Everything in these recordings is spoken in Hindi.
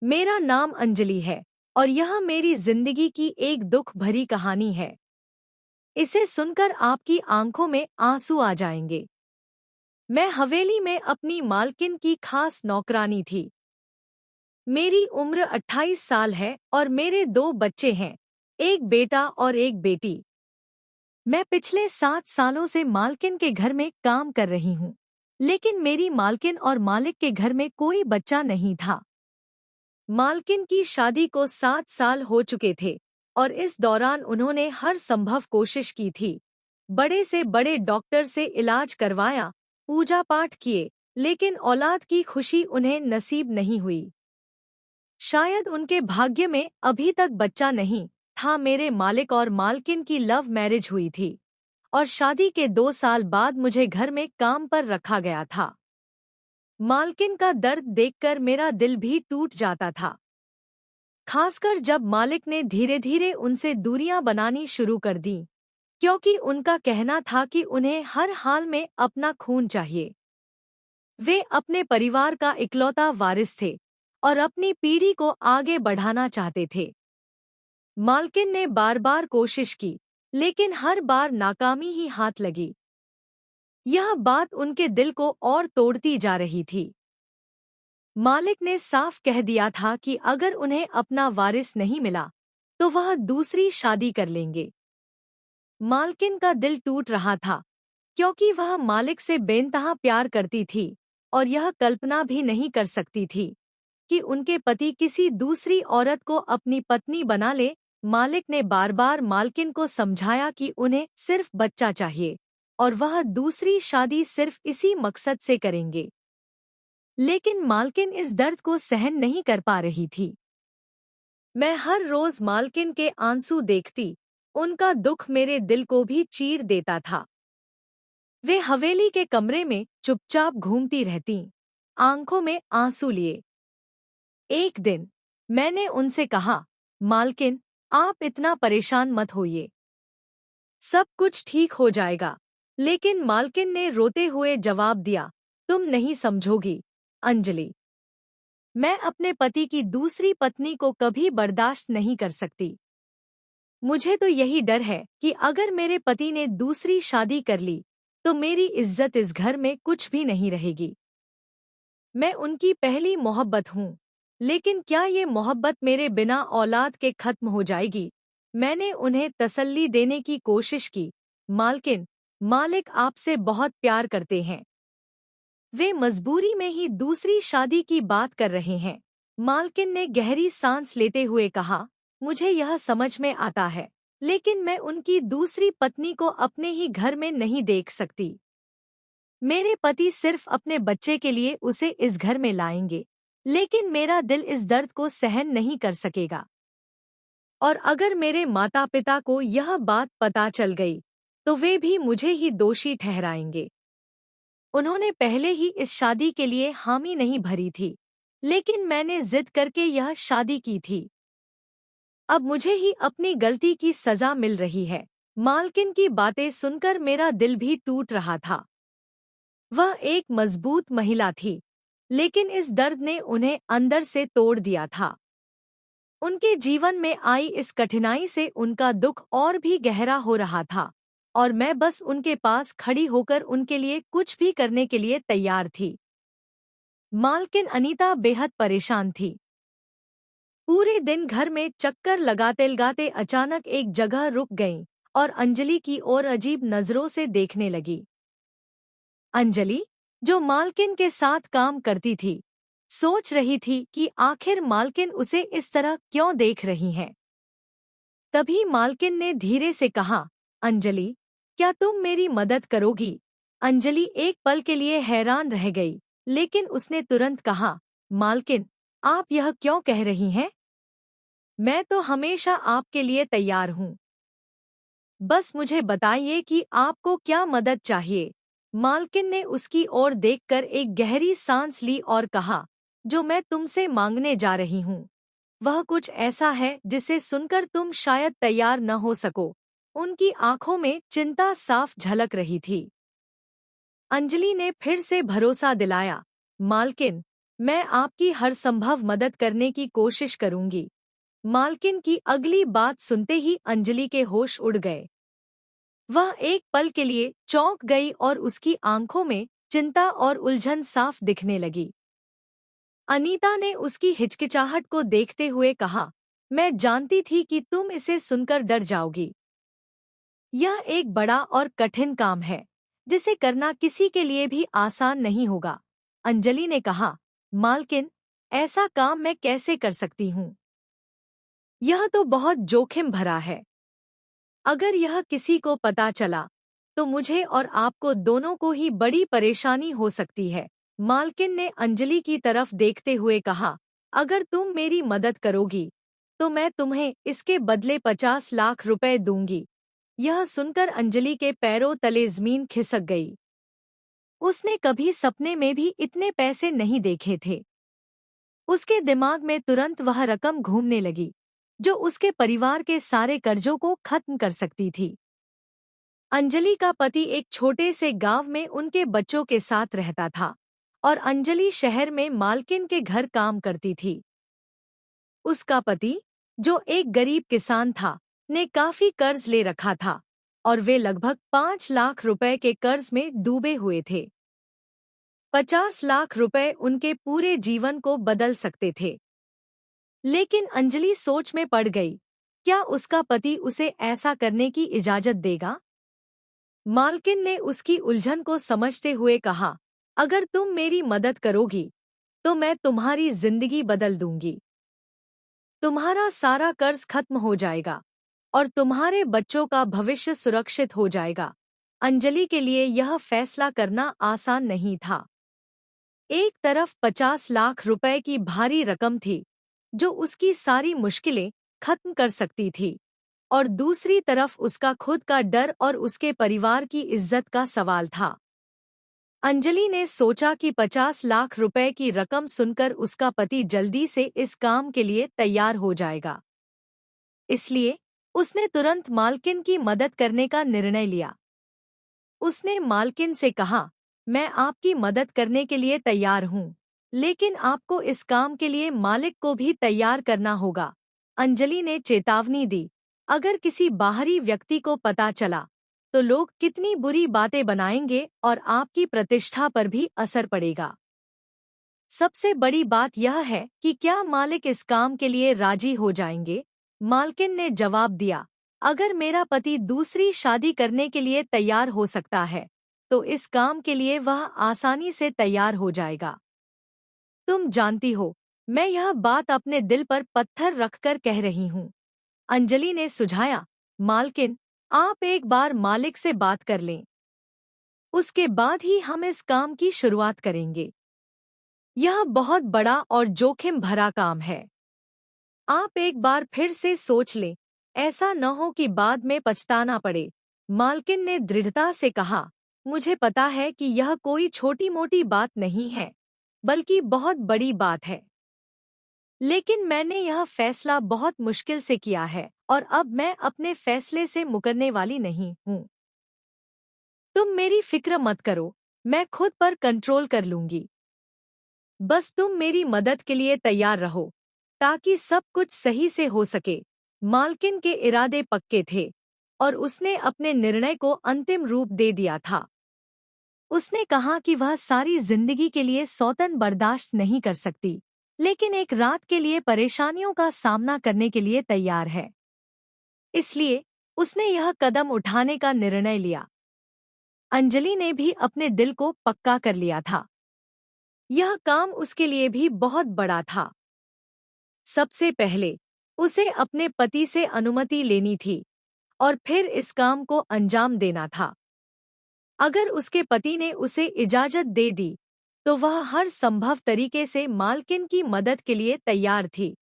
मेरा नाम अंजलि है और यह मेरी जिंदगी की एक दुख भरी कहानी है। इसे सुनकर आपकी आंखों में आंसू आ जाएंगे। मैं हवेली में अपनी मालकिन की खास नौकरानी थी। मेरी उम्र 28 साल है और मेरे 2 बच्चे हैं, एक बेटा और एक बेटी। मैं पिछले 7 सालों से मालकिन के घर में काम कर रही हूँ, लेकिन मेरी मालकिन और मालिक के घर में कोई बच्चा नहीं था। मालकिन की शादी को 7 साल हो चुके थे और इस दौरान उन्होंने हर संभव कोशिश की थी। बड़े से बड़े डॉक्टर से इलाज करवाया, पूजा पाठ किए, लेकिन औलाद की खुशी उन्हें नसीब नहीं हुई। शायद उनके भाग्य में अभी तक बच्चा नहीं था। मेरे मालिक और मालकिन की लव मैरिज हुई थी और शादी के 2 साल बाद मुझे घर में काम पर रखा गया था। मालकिन का दर्द देखकर मेरा दिल भी टूट जाता था, खासकर जब मालिक ने धीरे धीरे उनसे दूरियां बनानी शुरू कर दी, क्योंकि उनका कहना था कि उन्हें हर हाल में अपना खून चाहिए। वे अपने परिवार का इकलौता वारिस थे और अपनी पीढ़ी को आगे बढ़ाना चाहते थे। मालकिन ने बार बार कोशिश की, लेकिन हर बार नाकामी ही हाथ लगी। यह बात उनके दिल को और तोड़ती जा रही थी। मालिक ने साफ कह दिया था कि अगर उन्हें अपना वारिस नहीं मिला तो वह दूसरी शादी कर लेंगे। मालकिन का दिल टूट रहा था, क्योंकि वह मालिक से बेइंतहा प्यार करती थी और यह कल्पना भी नहीं कर सकती थी कि उनके पति किसी दूसरी औरत को अपनी पत्नी बना ले। मालिक ने बार बार मालकिन को समझाया कि उन्हें सिर्फ बच्चा चाहिए और वह दूसरी शादी सिर्फ इसी मकसद से करेंगे, लेकिन मालकिन इस दर्द को सहन नहीं कर पा रही थी। मैं हर रोज मालकिन के आंसू देखती, उनका दुख मेरे दिल को भी चीर देता था। वे हवेली के कमरे में चुपचाप घूमती रहतीं, आंखों में आंसू लिए। एक दिन मैंने उनसे कहा, मालकिन, आप इतना परेशान मत होइए, सब कुछ ठीक हो जाएगा। लेकिन मालकिन ने रोते हुए जवाब दिया, तुम नहीं समझोगी अंजलि। मैं अपने पति की दूसरी पत्नी को कभी बर्दाश्त नहीं कर सकती। मुझे तो यही डर है कि अगर मेरे पति ने दूसरी शादी कर ली तो मेरी इज्जत इस घर में कुछ भी नहीं रहेगी। मैं उनकी पहली मोहब्बत हूँ, लेकिन क्या ये मोहब्बत मेरे बिना औलाद के खत्म हो जाएगी? मैंने उन्हें तसल्ली देने की कोशिश की, मालकिन, मालिक आपसे बहुत प्यार करते हैं। वे मजबूरी में ही दूसरी शादी की बात कर रहे हैं। मालकिन ने गहरी सांस लेते हुए कहा, मुझे यह समझ में आता है, लेकिन मैं उनकी दूसरी पत्नी को अपने ही घर में नहीं देख सकती। मेरे पति सिर्फ अपने बच्चे के लिए उसे इस घर में लाएंगे, लेकिन मेरा दिल इस दर्द को सहन नहीं कर सकेगा। और अगर मेरे माता पिता को यह बात पता चल गई तो वे भी मुझे ही दोषी ठहराएंगे। उन्होंने पहले ही इस शादी के लिए हामी नहीं भरी थी, लेकिन मैंने जिद करके यह शादी की थी। अब मुझे ही अपनी गलती की सजा मिल रही है। मालकिन की बातें सुनकर मेरा दिल भी टूट रहा था। वह एक मजबूत महिला थी, लेकिन इस दर्द ने उन्हें अंदर से तोड़ दिया था। उनके जीवन में आई इस कठिनाई से उनका दुख और भी गहरा हो रहा था और मैं बस उनके पास खड़ी होकर उनके लिए कुछ भी करने के लिए तैयार थी। मालकिन अनीता बेहद परेशान थी। पूरे दिन घर में चक्कर लगाते लगाते अचानक एक जगह रुक गईं और अंजलि की ओर अजीब नजरों से देखने लगी। अंजलि, जो मालकिन के साथ काम करती थी, सोच रही थी कि आखिर मालकिन उसे इस तरह क्यों देख रही है। तभी मालकिन ने धीरे से कहा, अंजलि, क्या तुम मेरी मदद करोगी? अंजलि एक पल के लिए हैरान रह गई, लेकिन उसने तुरंत कहा, मालकिन, आप यह क्यों कह रही हैं? मैं तो हमेशा आपके लिए तैयार हूँ। बस मुझे बताइए कि आपको क्या मदद चाहिए। मालकिन ने उसकी ओर देखकर एक गहरी सांस ली और कहा, जो मैं तुमसे मांगने जा रही हूँ वह कुछ ऐसा है जिसे सुनकर तुम शायद तैयार न हो सको। उनकी आंखों में चिंता साफ झलक रही थी। अंजलि ने फिर से भरोसा दिलाया, मालकिन, मैं आपकी हर संभव मदद करने की कोशिश करूंगी। मालकिन की अगली बात सुनते ही अंजलि के होश उड़ गए। वह एक पल के लिए चौंक गई और उसकी आंखों में चिंता और उलझन साफ दिखने लगी। अनीता ने उसकी हिचकिचाहट को देखते हुए कहा, मैं जानती थी कि तुम इसे सुनकर डर जाओगी। यह एक बड़ा और कठिन काम है, जिसे करना किसी के लिए भी आसान नहीं होगा। अंजलि ने कहा, मालकिन, ऐसा काम मैं कैसे कर सकती हूँ? यह तो बहुत जोखिम भरा है। अगर यह किसी को पता चला, तो मुझे और आपको दोनों को ही बड़ी परेशानी हो सकती है। मालकिन ने अंजलि की तरफ देखते हुए कहा, अगर तुम मेरी मदद करोगी, तो मैं तुम्हें इसके बदले 50 लाख रुपए दूंगी। यह सुनकर अंजलि के पैरों तले जमीन खिसक गई। उसने कभी सपने में भी इतने पैसे नहीं देखे थे। उसके दिमाग में तुरंत वह रकम घूमने लगी, जो उसके परिवार के सारे कर्जों को खत्म कर सकती थी। अंजलि का पति एक छोटे से गांव में उनके बच्चों के साथ रहता था और अंजलि शहर में मालकिन के घर काम करती थी। उसका पति, जो एक गरीब किसान था, ने काफी कर्ज ले रखा था और वे लगभग 5 लाख रुपए के कर्ज में डूबे हुए थे। 50 लाख रुपए उनके पूरे जीवन को बदल सकते थे। लेकिन अंजलि सोच में पड़ गई, क्या उसका पति उसे ऐसा करने की इजाजत देगा? मालकिन ने उसकी उलझन को समझते हुए कहा, अगर तुम मेरी मदद करोगी, तो मैं तुम्हारी जिंदगी बदल दूंगी। तुम्हारा सारा कर्ज खत्म हो जाएगा और तुम्हारे बच्चों का भविष्य सुरक्षित हो जाएगा। अंजलि के लिए यह फैसला करना आसान नहीं था। एक तरफ 50 लाख रुपए की भारी रकम थी, जो उसकी सारी मुश्किलें खत्म कर सकती थी, और दूसरी तरफ उसका खुद का डर और उसके परिवार की इज्जत का सवाल था। अंजलि ने सोचा कि 50 लाख रुपए की रकम सुनकर उसका पति जल्दी से इस काम के लिए तैयार हो जाएगा। इसलिए उसने तुरंत मालकिन की मदद करने का निर्णय लिया। उसने मालकिन से कहा, मैं आपकी मदद करने के लिए तैयार हूँ, लेकिन आपको इस काम के लिए मालिक को भी तैयार करना होगा। अंजलि ने चेतावनी दी, अगर किसी बाहरी व्यक्ति को पता चला, तो लोग कितनी बुरी बातें बनाएंगे और आपकी प्रतिष्ठा पर भी असर पड़ेगा। सबसे बड़ी बात यह है कि क्या मालिक इस काम के लिए राजी हो जाएंगे? मालकिन ने जवाब दिया, अगर मेरा पति दूसरी शादी करने के लिए तैयार हो सकता है, तो इस काम के लिए वह आसानी से तैयार हो जाएगा। तुम जानती हो, मैं यह बात अपने दिल पर पत्थर रखकर कह रही हूँ। अंजलि ने सुझाया, मालकिन, आप एक बार मालिक से बात कर लें। उसके बाद ही हम इस काम की शुरुआत करेंगे। यह बहुत बड़ा और जोखिम भरा काम है। आप एक बार फिर से सोच लें, ऐसा न हो कि बाद में पछताना पड़े। मालकिन ने दृढ़ता से कहा, मुझे पता है कि यह कोई छोटी-मोटी बात नहीं है, बल्कि बहुत बड़ी बात है। लेकिन मैंने यह फैसला बहुत मुश्किल से किया है और अब मैं अपने फैसले से मुकरने वाली नहीं हूँ। तुम मेरी फिक्र मत करो, मैं खुद पर कंट्रोल कर लूंगी। बस तुम मेरी मदद के लिए तैयार रहो, ताकि सब कुछ सही से हो सके। मालकिन के इरादे पक्के थे और उसने अपने निर्णय को अंतिम रूप दे दिया था। उसने कहा कि वह सारी जिंदगी के लिए सौतन बर्दाश्त नहीं कर सकती, लेकिन एक रात के लिए परेशानियों का सामना करने के लिए तैयार है। इसलिए उसने यह कदम उठाने का निर्णय लिया। अंजलि ने भी अपने दिल को पक्का कर लिया था। यह काम उसके लिए भी बहुत बड़ा था। सबसे पहले उसे अपने पति से अनुमति लेनी थी और फिर इस काम को अंजाम देना था। अगर उसके पति ने उसे इजाजत दे दी, तो वह हर संभव तरीके से मालकिन की मदद के लिए तैयार थी।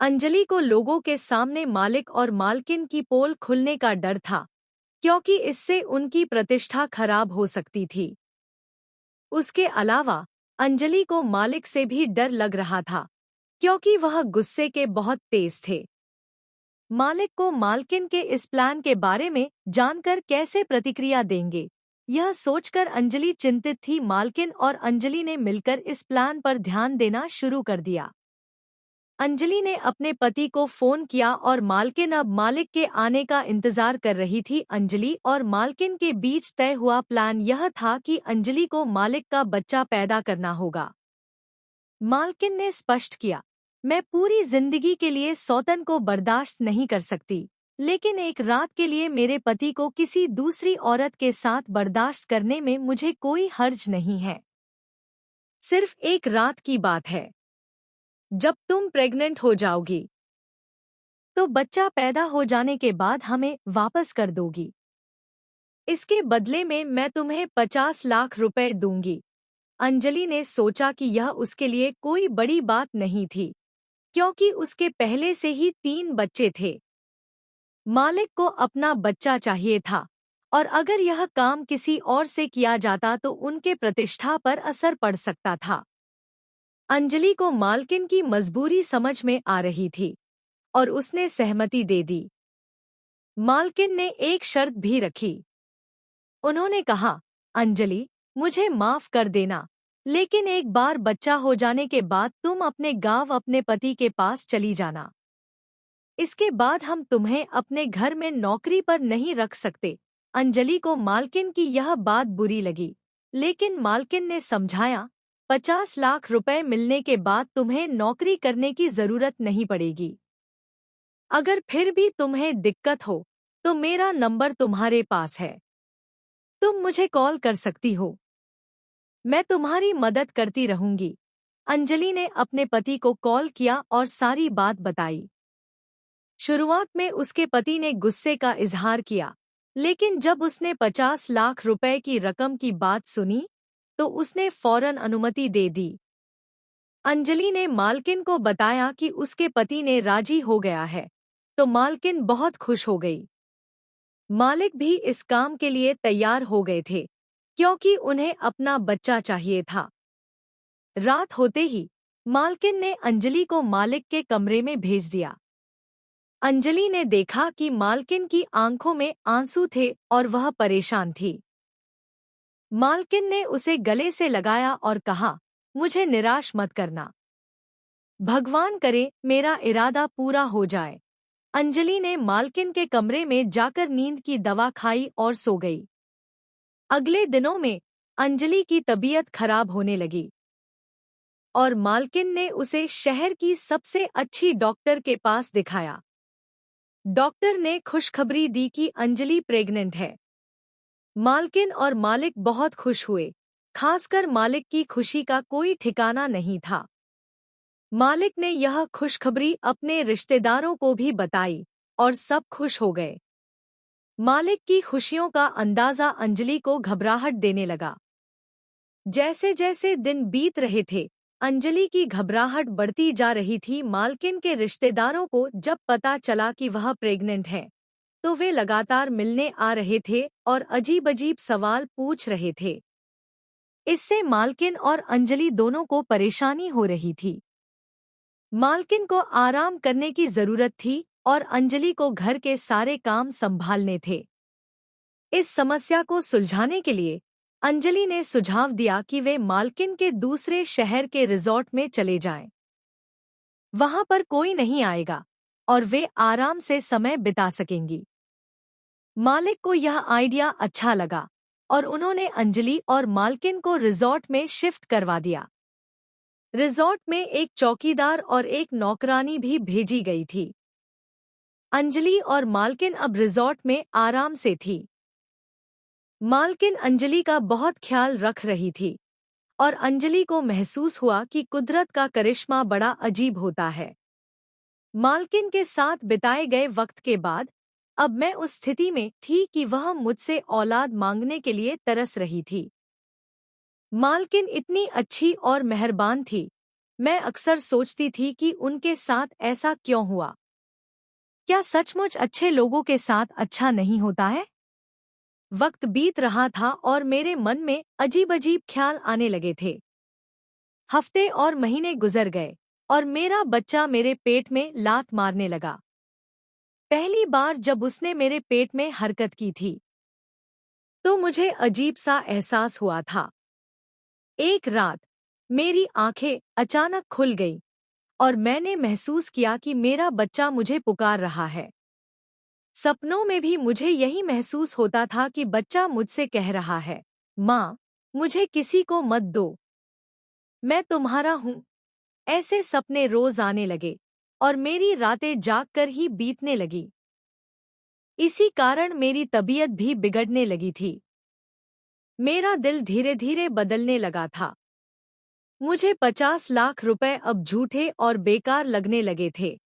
अंजलि को लोगों के सामने मालिक और मालकिन की पोल खुलने का डर था, क्योंकि इससे उनकी प्रतिष्ठा खराब हो सकती थी। उसके अलावा अंजलि को मालिक से भी डर लग रहा था, क्योंकि वह गुस्से के बहुत तेज थे। मालिक को मालकिन के इस प्लान के बारे में जानकर कैसे प्रतिक्रिया देंगे, यह सोचकर अंजलि चिंतित थी। मालकिन और अंजलि ने मिलकर इस प्लान पर ध्यान देना शुरू कर दिया। अंजलि ने अपने पति को फोन किया और मालकिन अब मालिक के आने का इंतजार कर रही थी। अंजलि और मालकिन के बीच तय हुआ प्लान यह था कि अंजलि को मालिक का बच्चा पैदा करना होगा। मालकिन ने स्पष्ट किया, मैं पूरी जिंदगी के लिए सौतन को बर्दाश्त नहीं कर सकती, लेकिन एक रात के लिए मेरे पति को किसी दूसरी औरत के साथ बर्दाश्त करने में मुझे कोई हर्ज नहीं है। सिर्फ एक रात की बात है। जब तुम प्रेग्नेंट हो जाओगी तो बच्चा पैदा हो जाने के बाद हमें वापस कर दोगी। इसके बदले में मैं तुम्हें 50 लाख रुपए दूंगी। अंजलि ने सोचा कि यह उसके लिए कोई बड़ी बात नहीं थी, क्योंकि उसके पहले से ही 3 बच्चे थे। मालिक को अपना बच्चा चाहिए था, और अगर यह काम किसी और से किया जाता तो उनके प्रतिष्ठा पर असर पड़ सकता था। अंजलि को मालकिन की मजबूरी समझ में आ रही थी और उसने सहमति दे दी। मालकिन ने एक शर्त भी रखी। उन्होंने कहा, अंजलि, मुझे माफ कर देना, लेकिन एक बार बच्चा हो जाने के बाद तुम अपने गांव अपने पति के पास चली जाना। इसके बाद हम तुम्हें अपने घर में नौकरी पर नहीं रख सकते। अंजलि को मालकिन की यह बात बुरी लगी, लेकिन मालकिन ने समझाया, 50 लाख रुपए मिलने के बाद तुम्हें नौकरी करने की जरूरत नहीं पड़ेगी। अगर फिर भी तुम्हें दिक्कत हो तो मेरा नंबर तुम्हारे पास है, तुम मुझे कॉल कर सकती हो। मैं तुम्हारी मदद करती रहूंगी। अंजलि ने अपने पति को कॉल किया और सारी बात बताई। शुरुआत में उसके पति ने गुस्से का इजहार किया, लेकिन जब उसने 50 लाख रुपए की रकम की बात सुनी तो उसने फौरन अनुमति दे दी। अंजलि ने मालकिन को बताया कि उसके पति ने राजी हो गया है, तो मालकिन बहुत खुश हो गई। मालिक भी इस काम के लिए तैयार हो गए थे, क्योंकि उन्हें अपना बच्चा चाहिए था। रात होते ही मालकिन ने अंजलि को मालिक के कमरे में भेज दिया। अंजलि ने देखा कि मालकिन की आंखों में आंसू थे और वह परेशान थी। मालकिन ने उसे गले से लगाया और कहा, मुझे निराश मत करना। भगवान करे मेरा इरादा पूरा हो जाए। अंजलि ने मालकिन के कमरे में जाकर नींद की दवा खाई और सो गई। अगले दिनों में अंजलि की तबीयत खराब होने लगी और मालकिन ने उसे शहर की सबसे अच्छी डॉक्टर के पास दिखाया। डॉक्टर ने खुशखबरी दी कि अंजलि प्रेग्नेंट है। मालकिन और मालिक बहुत खुश हुए, खासकर मालिक की खुशी का कोई ठिकाना नहीं था। मालिक ने यह खुशखबरी अपने रिश्तेदारों को भी बताई और सब खुश हो गए। मालिक की खुशियों का अंदाजा अंजलि को घबराहट देने लगा। जैसे जैसे दिन बीत रहे थे, अंजलि की घबराहट बढ़ती जा रही थी। मालकिन के रिश्तेदारों को जब पता चला कि वह प्रेग्नेंट है, तो वे लगातार मिलने आ रहे थे और अजीब-अजीब सवाल पूछ रहे थे। इससे मालकिन और अंजलि दोनों को परेशानी हो रही थी। मालकिन को आराम करने की जरूरत थी और अंजलि को घर के सारे काम संभालने थे। इस समस्या को सुलझाने के लिए अंजलि ने सुझाव दिया कि वे मालकिन के दूसरे शहर के रिजॉर्ट में चले जाएं। वहां पर कोई नहीं आएगा और वे आराम से समय बिता सकेंगी। मालिक को यह आइडिया अच्छा लगा और उन्होंने अंजलि और मालकिन को रिजॉर्ट में शिफ्ट करवा दिया। रिजॉर्ट में एक चौकीदार और एक नौकरानी भी भेजी गई थी। अंजलि और मालकिन अब रिजॉर्ट में आराम से थी। मालकिन अंजलि का बहुत ख्याल रख रही थी और अंजलि को महसूस हुआ कि कुदरत का करिश्मा बड़ा अजीब होता है। मालकिन के साथ बिताए गए वक्त के बाद अब मैं उस स्थिति में थी कि वह मुझसे औलाद मांगने के लिए तरस रही थी। मालकिन इतनी अच्छी और मेहरबान थी। मैं अक्सर सोचती थी कि उनके साथ ऐसा क्यों हुआ। क्या सचमुच अच्छे लोगों के साथ अच्छा नहीं होता है? वक्त बीत रहा था और मेरे मन में अजीब-अजीब ख्याल आने लगे थे। हफ्ते और महीने गुजर गए और मेरा बच्चा मेरे पेट में लात मारने लगा। पहली बार जब उसने मेरे पेट में हरकत की थी, तो मुझे अजीब सा एहसास हुआ था। एक रात मेरी आंखें अचानक खुल गईं और मैंने महसूस किया कि मेरा बच्चा मुझे पुकार रहा है। सपनों में भी मुझे यही महसूस होता था कि बच्चा मुझसे कह रहा है, माँ, मुझे किसी को मत दो, मैं तुम्हारा हूँ। ऐसे सपने रोज आने लगे और मेरी रातें जागकर ही बीतने लगी। इसी कारण मेरी तबीयत भी बिगड़ने लगी थी। मेरा दिल धीरे धीरे बदलने लगा था। मुझे 50 लाख रुपए अब झूठे और बेकार लगने लगे थे।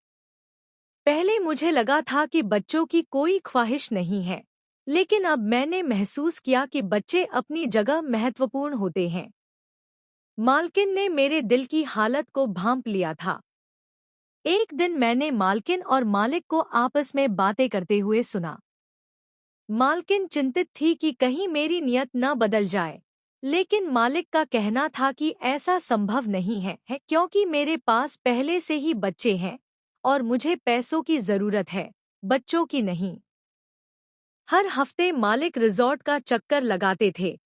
पहले मुझे लगा था कि बच्चों की कोई ख्वाहिश नहीं है, लेकिन अब मैंने महसूस किया कि बच्चे अपनी जगह महत्वपूर्ण होते हैं। मालकिन ने मेरे दिल की हालत को भांप लिया था। एक दिन मैंने मालकिन और मालिक को आपस में बातें करते हुए सुना। मालकिन चिंतित थी कि कहीं मेरी नियत न बदल जाए, लेकिन मालिक का कहना था कि ऐसा संभव नहीं है क्योंकि मेरे पास पहले से ही बच्चे हैं और मुझे पैसों की जरूरत है, बच्चों की नहीं। हर हफ्ते मालिक रिजॉर्ट का चक्कर लगाते थे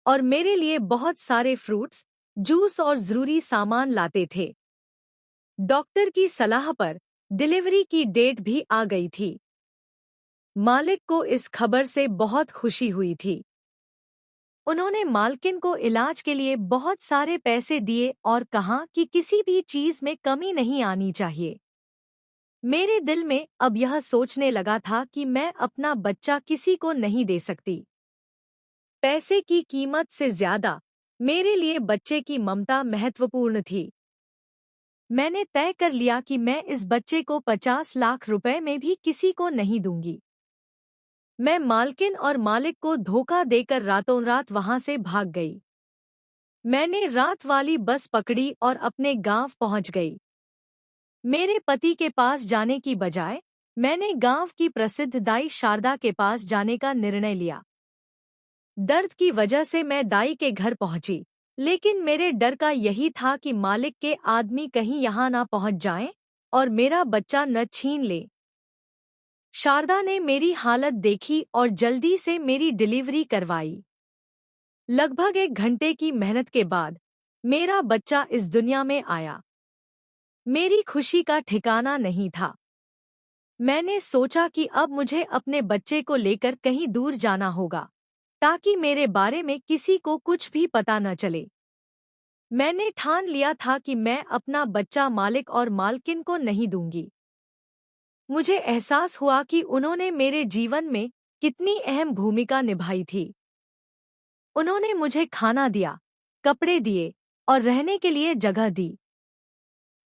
और मेरे लिए बहुत सारे फ्रूट्स, जूस और जरूरी सामान लाते थे। डॉक्टर की सलाह पर डिलीवरी की डेट भी आ गई थी। मालिक को इस खबर से बहुत खुशी हुई थी। उन्होंने मालकिन को इलाज के लिए बहुत सारे पैसे दिए और कहा कि किसी भी चीज में कमी नहीं आनी चाहिए। मेरे दिल में अब यह सोचने लगा था कि मैं अपना बच्चा किसी को नहीं दे सकती। पैसे की कीमत से ज्यादा मेरे लिए बच्चे की ममता महत्वपूर्ण थी। मैंने तय कर लिया कि मैं इस बच्चे को 50 लाख रुपए में भी किसी को नहीं दूंगी। मैं मालकिन और मालिक को धोखा देकर रातों रात वहां से भाग गई। मैंने रात वाली बस पकड़ी और अपने गांव पहुंच गई। मेरे पति के पास जाने की बजाय मैंने गांव की प्रसिद्ध दाई शारदा के पास जाने का निर्णय लिया। दर्द की वजह से मैं दाई के घर पहुंची, लेकिन मेरे डर का यही था कि मालिक के आदमी कहीं यहाँ ना पहुंच जाएं और मेरा बच्चा न छीन ले। शारदा ने मेरी हालत देखी और जल्दी से मेरी डिलीवरी करवाई। लगभग 1 घंटे की मेहनत के बाद मेरा बच्चा इस दुनिया में आया। मेरी खुशी का ठिकाना नहीं था। मैंने सोचा कि अब मुझे अपने बच्चे को लेकर कहीं दूर जाना होगा, ताकि मेरे बारे में किसी को कुछ भी पता न चले। मैंने ठान लिया था कि मैं अपना बच्चा मालिक और मालकिन को नहीं दूंगी। मुझे एहसास हुआ कि उन्होंने मेरे जीवन में कितनी अहम भूमिका निभाई थी। उन्होंने मुझे खाना दिया, कपड़े दिए और रहने के लिए जगह दी।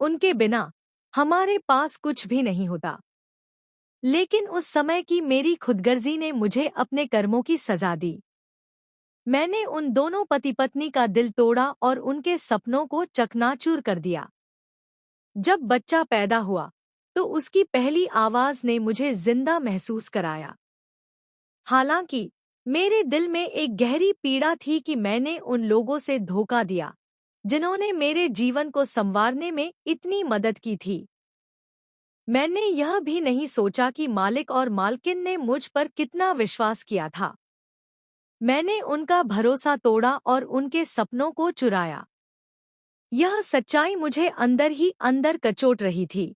उनके बिना हमारे पास कुछ भी नहीं होता। लेकिन उस समय की मेरी खुदगर्जी ने मुझे अपने कर्मों की सजा दी। मैंने उन दोनों पति पत्नी का दिल तोड़ा और उनके सपनों को चकनाचूर कर दिया। जब बच्चा पैदा हुआ तो उसकी पहली आवाज ने मुझे जिंदा महसूस कराया। हालांकि मेरे दिल में एक गहरी पीड़ा थी कि मैंने उन लोगों से धोखा दिया जिन्होंने मेरे जीवन को संवारने में इतनी मदद की थी। मैंने यह भी नहीं सोचा कि मालिक और मालकिन ने मुझ पर कितना विश्वास किया था। मैंने उनका भरोसा तोड़ा और उनके सपनों को चुराया। यह सच्चाई मुझे अंदर ही अंदर कचोट रही थी।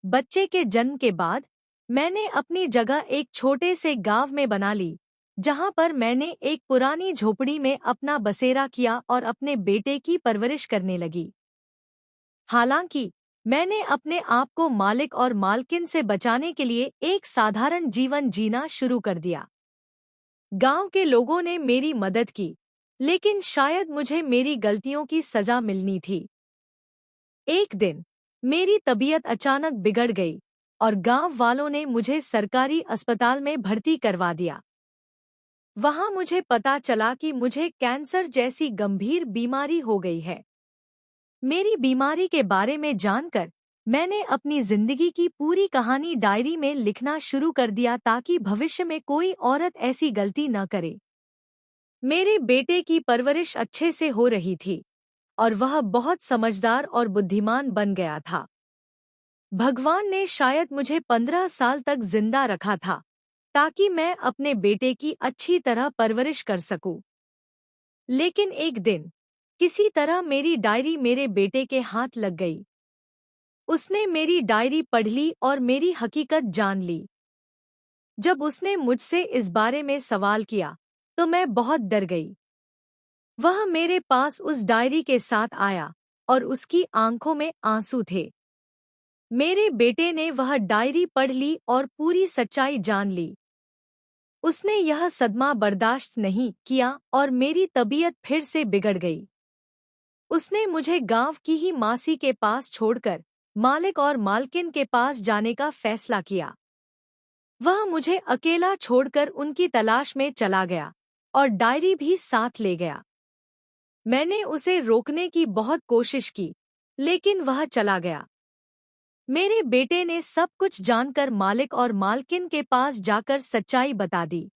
बच्चे के जन्म के बाद मैंने अपनी जगह एक छोटे से गांव में बना ली, जहां पर मैंने एक पुरानी झोपड़ी में अपना बसेरा किया और अपने बेटे की परवरिश करने लगी। हालांकि मैंने अपने आप को मालिक और मालकिन से बचाने के लिए एक साधारण जीवन जीना शुरू कर दिया। गांव के लोगों ने मेरी मदद की, लेकिन शायद मुझे मेरी गलतियों की सजा मिलनी थी। एक दिन मेरी तबीयत अचानक बिगड़ गई और गांव वालों ने मुझे सरकारी अस्पताल में भर्ती करवा दिया। वहां मुझे पता चला कि मुझे कैंसर जैसी गंभीर बीमारी हो गई है। मेरी बीमारी के बारे में जानकर मैंने अपनी जिंदगी की पूरी कहानी डायरी में लिखना शुरू कर दिया ताकि भविष्य में कोई औरत ऐसी गलती न करे। मेरे बेटे की परवरिश अच्छे से हो रही थी और वह बहुत समझदार और बुद्धिमान बन गया था। भगवान ने शायद मुझे 15 साल तक जिंदा रखा था, ताकि मैं अपने बेटे की अच्छी तरह परवरिश कर सकूं। लेकिन एक दिन किसी तरह मेरी डायरी मेरे बेटे के हाथ लग गई। उसने मेरी डायरी पढ़ ली और मेरी हकीकत जान ली। जब उसने मुझसे इस बारे में सवाल किया तो मैं बहुत डर गई। वह मेरे पास उस डायरी के साथ आया और उसकी आंखों में आंसू थे। मेरे बेटे ने वह डायरी पढ़ ली और पूरी सच्चाई जान ली। उसने यह सदमा बर्दाश्त नहीं किया और मेरी तबीयत फिर से बिगड़ गई। उसने मुझे गांव की ही मासी के पास छोड़कर मालिक और मालकिन के पास जाने का फैसला किया। वह मुझे अकेला छोड़कर उनकी तलाश में चला गया और डायरी भी साथ ले गया। मैंने उसे रोकने की बहुत कोशिश की, लेकिन वह चला गया। मेरे बेटे ने सब कुछ जानकर मालिक और मालकिन के पास जाकर सच्चाई बता दी।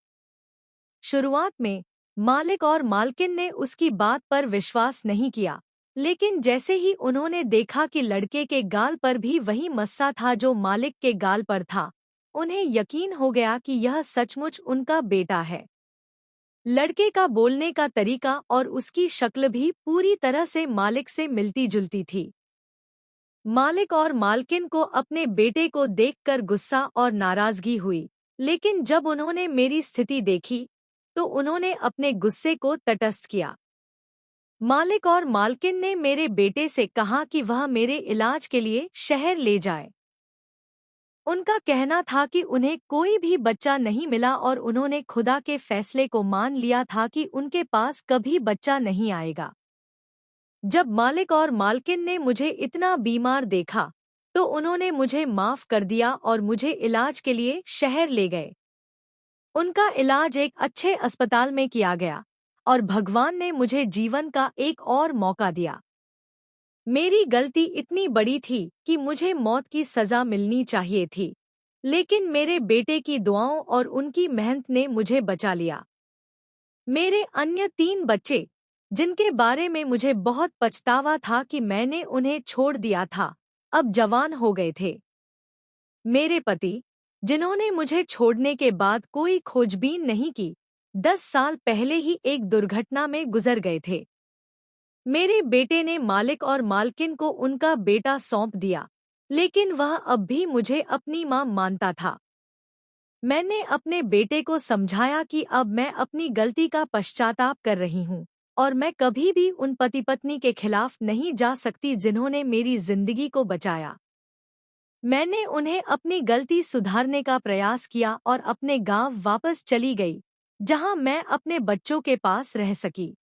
शुरुआत में मालिक और मालकिन ने उसकी बात पर विश्वास नहीं किया, लेकिन जैसे ही उन्होंने देखा कि लड़के के गाल पर भी वही मस्सा था जो मालिक के गाल पर था, उन्हें यकीन हो गया कि यह सचमुच उनका बेटा है। लड़के का बोलने का तरीका और उसकी शक्ल भी पूरी तरह से मालिक से मिलती-जुलती थी। मालिक और मालकिन को अपने बेटे को देखकर गुस्सा और नाराजगी हुई, लेकिन जब उन्होंने मेरी स्थिति देखी, तो उन्होंने अपने गुस्से को तटस्थ किया। मालिक और मालकिन ने मेरे बेटे से कहा कि वह मेरे इलाज के लिए शहर ले जाए। उनका कहना था कि उन्हें कोई भी बच्चा नहीं मिला और उन्होंने खुदा के फैसले को मान लिया था कि उनके पास कभी बच्चा नहीं आएगा। जब मालिक और मालकिन ने मुझे इतना बीमार देखा, तो उन्होंने मुझे माफ कर दिया और मुझे इलाज के लिए शहर ले गए। उनका इलाज एक अच्छे अस्पताल में किया गया और भगवान ने मुझे जीवन का एक और मौका दिया। मेरी गलती इतनी बड़ी थी कि मुझे मौत की सजा मिलनी चाहिए थी, लेकिन मेरे बेटे की दुआओं और उनकी मेहनत ने मुझे बचा लिया। मेरे अन्य 3 बच्चे, जिनके बारे में मुझे बहुत पछतावा था कि मैंने उन्हें छोड़ दिया था, अब जवान हो गए थे। मेरे पति, जिन्होंने मुझे छोड़ने के बाद कोई खोजबीन नहीं की, 10 साल पहले ही एक दुर्घटना में गुजर गए थे। मेरे बेटे ने मालिक और मालकिन को उनका बेटा सौंप दिया, लेकिन वह अब भी मुझे अपनी मां मानता था। मैंने अपने बेटे को समझाया कि अब मैं अपनी गलती का पश्चाताप कर रही हूँ और मैं कभी भी उन पति पत्नी के खिलाफ नहीं जा सकती जिन्होंने मेरी जिंदगी को बचाया। मैंने उन्हें अपनी गलती सुधारने का प्रयास किया और अपने गांव वापस चली गई, जहां मैं अपने बच्चों के पास रह सकी।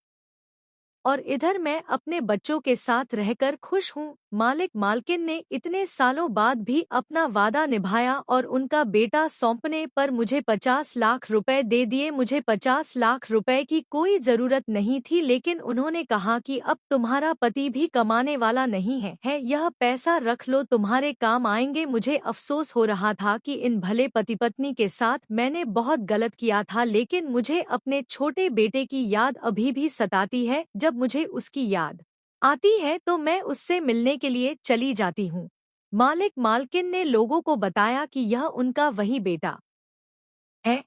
और इधर मैं अपने बच्चों के साथ रहकर खुश हूँ। मालिक मालकिन ने इतने सालों बाद भी अपना वादा निभाया और उनका बेटा सौंपने पर मुझे 50 लाख रुपए दे दिए। मुझे 50 लाख रुपए की कोई जरूरत नहीं थी, लेकिन उन्होंने कहा कि अब तुम्हारा पति भी कमाने वाला नहीं है, यह पैसा रख लो, तुम्हारे काम आएंगे। मुझे अफसोस हो रहा था कि इन भले पति पत्नी के साथ मैंने बहुत गलत किया था, लेकिन मुझे अपने छोटे बेटे की याद अभी भी सताती है। जब मुझे उसकी याद आती है तो मैं उससे मिलने के लिए चली जाती हूँ। मालिक मालकिन ने लोगों को बताया कि यह उनका वही बेटा है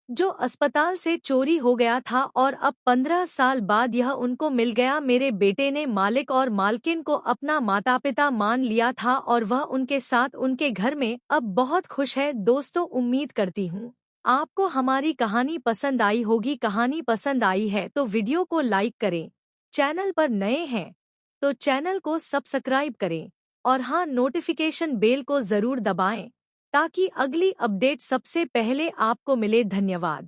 जो अस्पताल से चोरी हो गया था और अब 15 साल बाद यह उनको मिल गया। मेरे बेटे ने मालिक और मालकिन को अपना माता पिता मान लिया था और वह उनके साथ उनके घर में अब बहुत खुश है। दोस्तों, उम्मीद करती हूँ आपको हमारी कहानी पसंद आई होगी। कहानी पसंद आई है तो वीडियो को लाइक करें, चैनल पर नए हैं तो चैनल को सब्सक्राइब करें और हाँ, नोटिफिकेशन बेल को जरूर दबाएं ताकि अगली अपडेट सबसे पहले आपको मिले। धन्यवाद।